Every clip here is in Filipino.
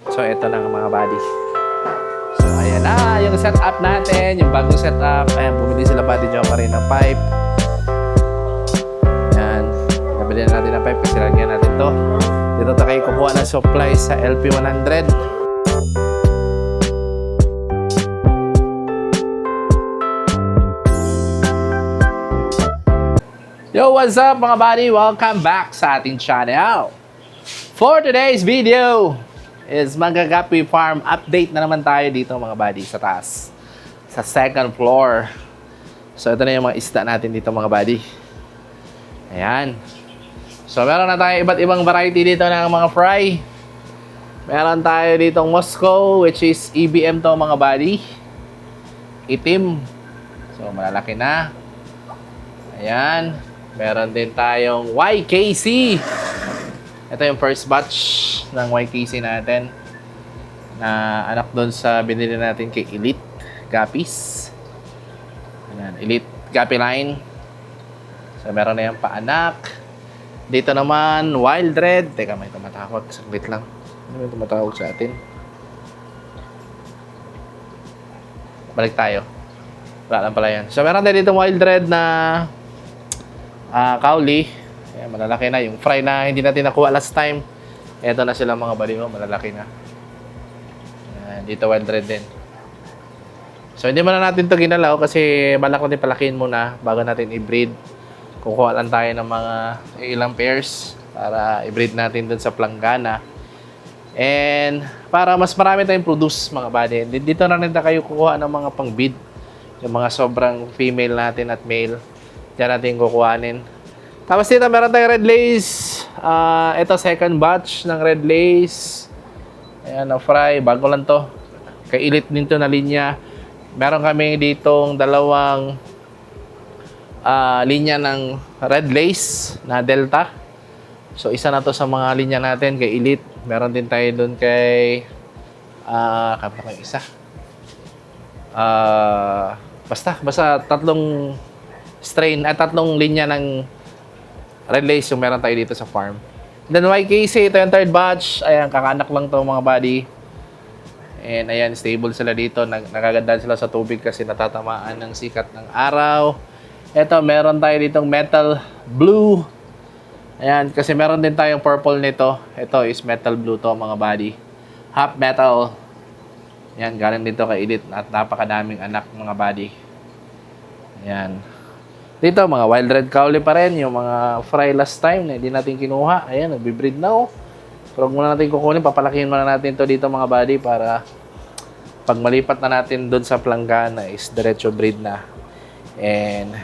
So, ito na mga buddy. So, ayan na yung setup natin. Yung bagong setup. Ayan, bumili sila buddy Jomar rin ng pipe. Ayan. Nabili na natin ng pipe kasi lagyan natin to. Dito tayo kukuha ng supply sa LP100. Yo, what's up mga buddy? Welcome back sa ating channel. For today's video is Manggagapi Farm update na naman tayo dito mga buddy sa taas. Sa second floor. So ito na yung mga isda natin dito mga buddy. Ayan. So meron na tayo iba't ibang variety dito ng mga fry. Meron tayo ditong Moscow which is EBM to mga buddy. Itim. So malalaki na. Ayan. Meron din tayong YKC. Ito yung first batch ng YKC natin na anak doon sa binili natin kay Elite Guppies. Ayan, Elite Guppy line. So meron na yung paanak. Dito naman Wild Red. Teka, may tumatawag. Saglit lang. Ano yung tumatawag sa atin? Balik tayo. Wala lang pala yan. So meron din dito Wild Red na kauli. Ayan, malalaki na. Yung fry na hindi natin nakuha last time. Ito na sila mga baliho. Malalaki na. Ayan, dito Wild Red din. So hindi muna natin ito ginalaw kasi balak natin palakihin muna bago natin i-breed. Kukuha lang tayo ng mga ilang pairs para i-breed natin dun sa planggana. And para mas marami tayong produce mga buddy. Dito na rin kayo kukuha ng mga pang-breed. Yung mga sobrang female natin at male. Diyan natin kukuhanin. Tapos dito meron tayong red lace. Ito second batch ng red lace. Ayan, na fry. Bago lang to. Kay Elite din to na linya. Meron kami ditong dalawang linya ng red lace na Delta. So isa na to sa mga linya natin kay Elite. Meron din tayo doon kay kapag yung isa. Basta tatlong strain at tatlong linya ng red lace yung meron tayo dito sa farm. Then YKC, ito yung third batch. Ayan, kakanak lang to mga buddy. And ayan, stable sila dito. Nagagandaan sila sa tubig kasi natatamaan ng sikat ng araw. Ito, meron tayo ditong metal blue. Ayan, kasi meron din tayong purple nito. Ito is metal blue to mga buddy. Half metal. Ayan, galing dito kay Elite at napakadaming anak mga buddy. Ayan. Dito, mga wild red kauli pa rin. Yung mga fry last time na hindi natin kinuha. Ayan, nagbe-breed na oh. Pero huwag muna natin kukunin. Papalakihin muna natin to dito mga buddy para pag malipat na natin doon sa planggana is diretso breed na. And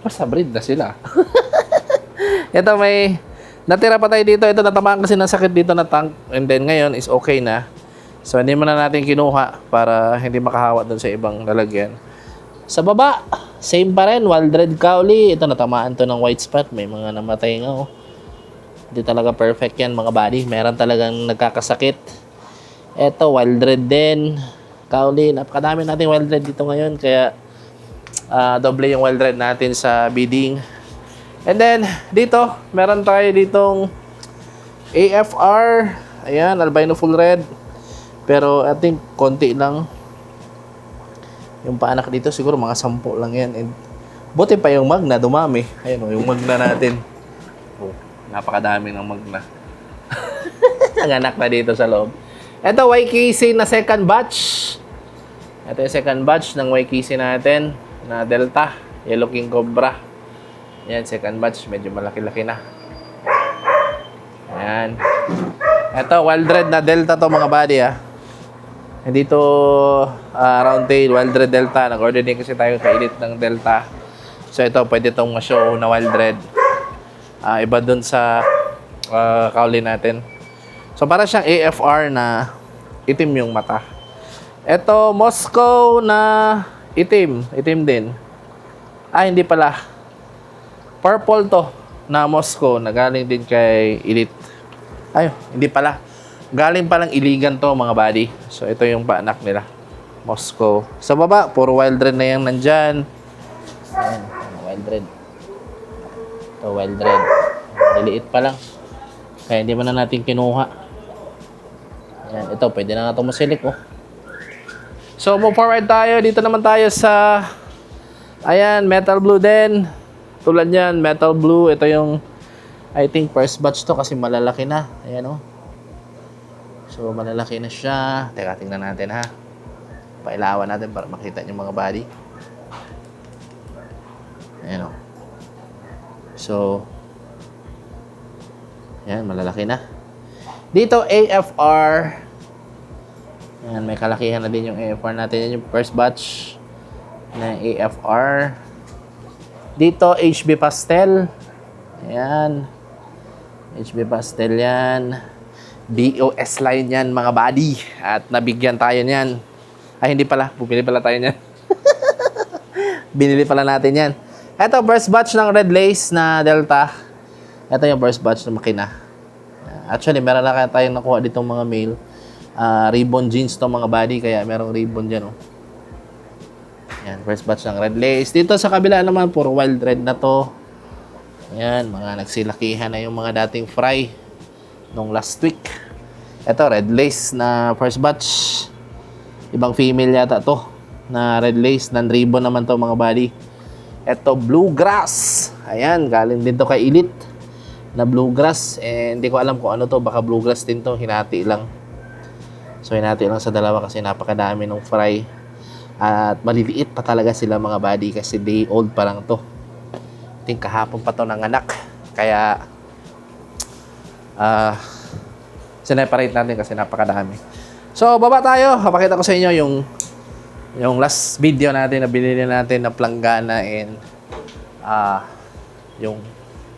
basta breed na sila. Ito may natira pa tayo dito. Ito natamaan kasi ng sakit dito na tank. And then ngayon is okay na. So hindi muna natin kinuha para hindi makahawa doon sa ibang lalagyan. Sa baba, same pa rin, wild red kauli. Ito, natamaan to ng white spot. May mga namatay nga, oh. Hindi talaga perfect yan, mga buddy. Meron talagang nagkakasakit. Ito, wild red din. Kauli, napakadami natin wild red dito ngayon. Kaya, doble yung wild red natin sa bidding. And then, dito, meron tayo ditong AFR. Ayan, albino full red. Pero, I think, konti lang. Yung paanak dito siguro mga 10 lang yan. And buti pa yung magna dumami. Ayun yung magna natin. Oh, napakadami ng magna. Ang anak na dito sa loob. Ito YKC na second batch. Ito yung second batch ng YKC natin na Delta. Yellow King Cobra. Yan, second batch. Medyo malaki-laki na. Ayan. Ito, wild red na Delta to mga buddy Dito, round tail, wild red Delta. Nag-order din kasi tayo kay Elite ng Delta. So ito, pwede itong ma-show na wild red. Iba dun sa kauli natin. So para siyang AFR na itim yung mata. Ito, Moscow na itim. Itim din. Hindi pala. Purple to na Moscow na galing din kay Elite. Hindi pala. Galing palang Iligan to mga buddy. So ito yung paanak nila. Moscow. Sa baba, puro wild red na yan nandyan. Ayan, wild red. Ito, wild red. Liliit pa lang. Kaya hindi mo na natin kinuha. Ayan, ito, pwede na nga ito masilik, oh. So, move forward tayo. Dito naman tayo sa, ayan, metal blue din. Tulad yan, metal blue. Ito yung, I think, first batch to kasi malalaki na. Ayan, oh. So, malalaki na siya. Teka, tingnan natin, ha. Pailawan natin para makita yung mga body. Ayan, oh. So, ayan, malalaki na. Dito, AFR. Ayan, may kalakihan na din yung AFR natin. Yan yung first batch na AFR. Dito, HB Pastel. Ayan. HB Pastel yan. BOS line yan, mga buddy. At nabigyan tayo niyan. Ay, hindi pala. Bumili pala tayo niyan. Binili pala natin yan. Ito, first batch ng red lace na Delta. Ito yung first batch na makina. Actually, meron na kaya tayong nakuha ditong mga male. Ribbon jeans to mga body, kaya merong ribbon dyan, oh. Yan, first batch ng red lace. Dito sa kabila naman, puro wild red na to. Ayan, mga nagsilakihan na yung mga dating fry nung last week. Ito, red lace na first batch. Ibang female yata to na red lace. Non-ribbon naman to mga body. Ito, bluegrass. Ayan, galing din to kay Elite na bluegrass. Hindi ko alam kung ano to. Baka bluegrass din to. Hinati lang. So, hinati lang sa dalawa kasi napakadami ng fry. At maliliit pa talaga sila mga body kasi day old pa lang to. I think kahapon pa to ng anak. Kaya, sineparate natin kasi napakadami. So, baba tayo. Papakita ko sa inyo yung last video natin na binili natin na planggana and yung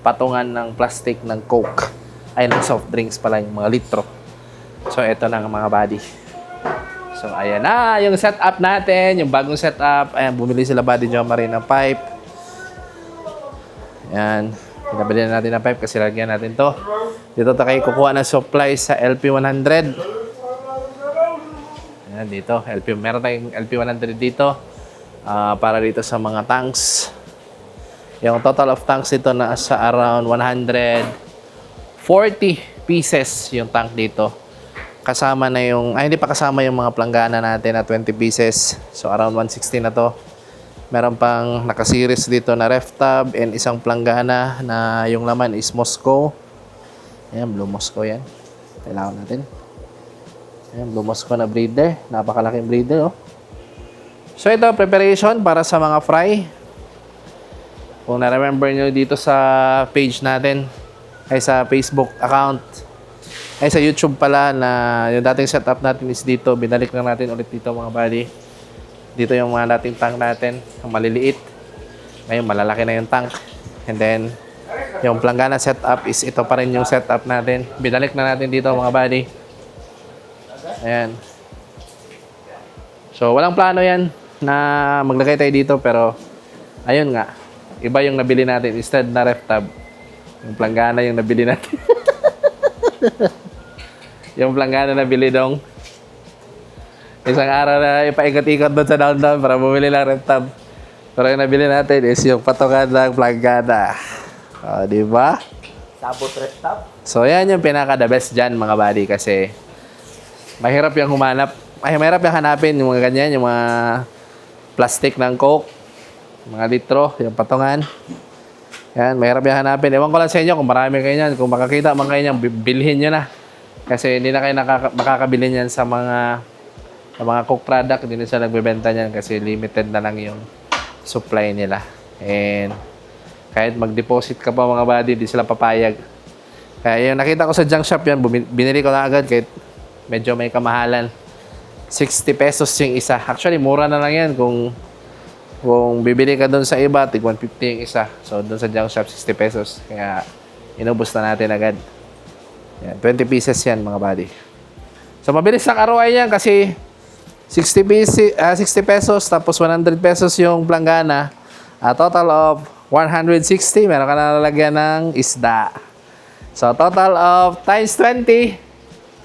patungan ng plastic ng Coke. Ay, ng soft drinks pala yung mga litro. So, ito na mga body. So, ayan na yung setup natin. Yung bagong setup. Ayan, bumili sila body Jomari ng pipe. Ayan. Pinabili na natin ng pipe kasi lagyan natin to. Dito tayo kukuha ng supply sa LP100. Ayan, dito. Meron tayong LP100 dito. Para dito sa mga tanks. Yung total of tanks dito na sa around 140 pieces yung tank dito. Kasama na yung, hindi pa kasama yung mga planggana natin na 20 pieces. So, around 160 na to. Meron pang naka-series dito na ref tub and isang planggana na yung laman is Moscow. Ayan, Blue Moscow yan. Kailangan natin. Ayan, Blue Moscow na breeder. Napakalaking breeder, oh. So, ito, preparation para sa mga fry. Kung na-remember nyo dito sa page natin, ay sa Facebook account, ay sa YouTube pala na yung dating setup natin is dito. Binalik lang natin ulit dito mga buddy. Dito yung mga dating tank natin. Ang maliliit. Ngayon malalaki na yung tank. And then yung planggana setup is ito pa rin yung setup natin. Binalik na natin dito mga buddy. Ayan. So walang plano yan na maglagay tayo dito. Pero ayun nga. Iba yung nabili natin. Instead na ref tub. Yung planggana yung nabili natin. Yung planggana na bili dong isang araw na ipaikot-ikot doon sa downtown para bumili lang ref tub. Pero yung nabili natin is yung patungan ng planggana. O, diba? Sabot ref tub. So, yan yung pinaka-the best dyan mga buddy kasi mahirap yung humanap. Ay, mahirap yung hanapin yung mga ganyan, yung mga plastic ng Coke, mga litro, yung patungan. Yan, mahirap yung hanapin. Ewan ko lang sa inyo kung marami kayo yan. Kung makakita man kayo yan, bilhin nyo na. Kasi hindi na kayo makakabili niyan sa mga Coke product. Hindi na sila nagbebenta niyan kasi limited na lang yung supply nila. And kahit mag-deposit ka pa mga buddy, di sila papayag. Kaya yung nakita ko sa junk shop yan, binili ko na agad kahit medyo may kamahalan. 60 pesos yung isa. Actually, mura na lang yan kung bibili ka doon sa iba, tig 150 yung isa. So, doon sa junk shop, 60 pesos. Kaya, inubos na natin agad. Yan, 20 pieces yan, mga buddy. So, mabilis ang ROI yan kasi 60 pesos tapos 100 pesos yung planggana. A total of 160. Meron ka na lalagyan ng isda. So, total of times 20.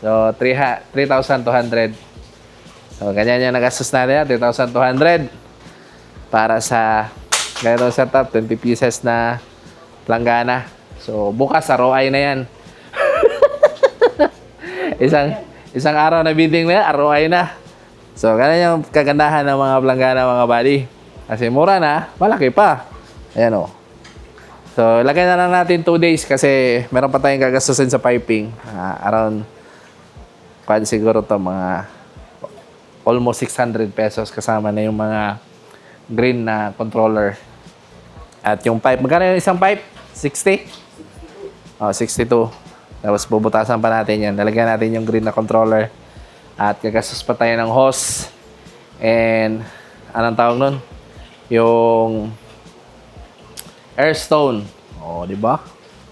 So, 3,200. So, ganyan yung nagastos natin yan. 3,200 para sa ganitong setup. 20 pieces na planggana. So, bukas ROI na yan. Isang araw na bidding na, ROI na. So, ganun yung kagandahan ng mga planggana mga buddy. Kasi mura na, malaki pa. Ayan o. So, lagay na lang natin 2 days kasi meron pa tayong gagastusin sa piping. Around, siguro to mga almost 600 pesos kasama na yung mga green na controller. At yung pipe, magkano yung isang pipe? 60? Oh, 62. Tapos bubutasan pa natin yan. Lalagyan natin yung green na controller. At gagastos pa tayo ng hose. And, anong tawag nun? Yung airstone. Oh, di ba?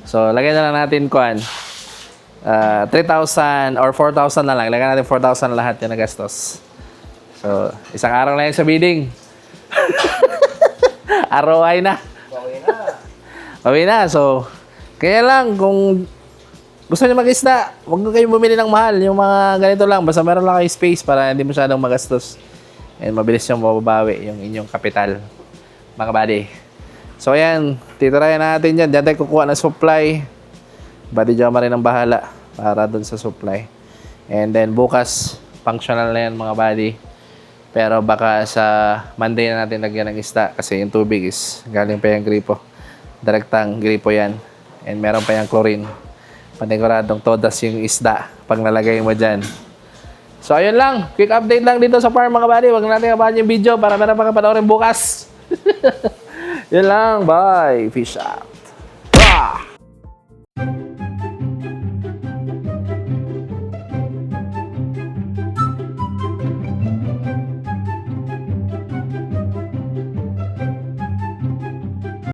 So, lagyan na lang natin 3,000 or 4,000 na lang. Lagyan natin 4,000 lahat yung nagastos. So, isang araw lang yan sa bidding. ROI na. Bawi na. So, kaya lang, kung gusto niyo mag-isda, huwag na kayong bumili ng mahal. Yung mga ganito lang, basta meron lang kayo space para hindi masyadong magastos. And mabilis yung mababawi yung inyong kapital, mga buddy. So, ayan, titirayan natin yan. Diyan tayo kukuha ng supply. Buddy Joma rin ang bahala para dun sa supply. And then, bukas, functional na yan, mga buddy. Pero baka sa Monday na natin lagyan ng isda kasi yung tubig is galing pa yung gripo. Direktang gripo yan. And meron pa yung chlorine. Paniguradong todas yung isda pag nalagay mo dyan. So, ayun lang. Quick update lang dito sa farm, mga buddy. Huwag natin kabahan yung video para meron pa kapanoorin bukas. Yun lang. Bye. Fish out. Ah!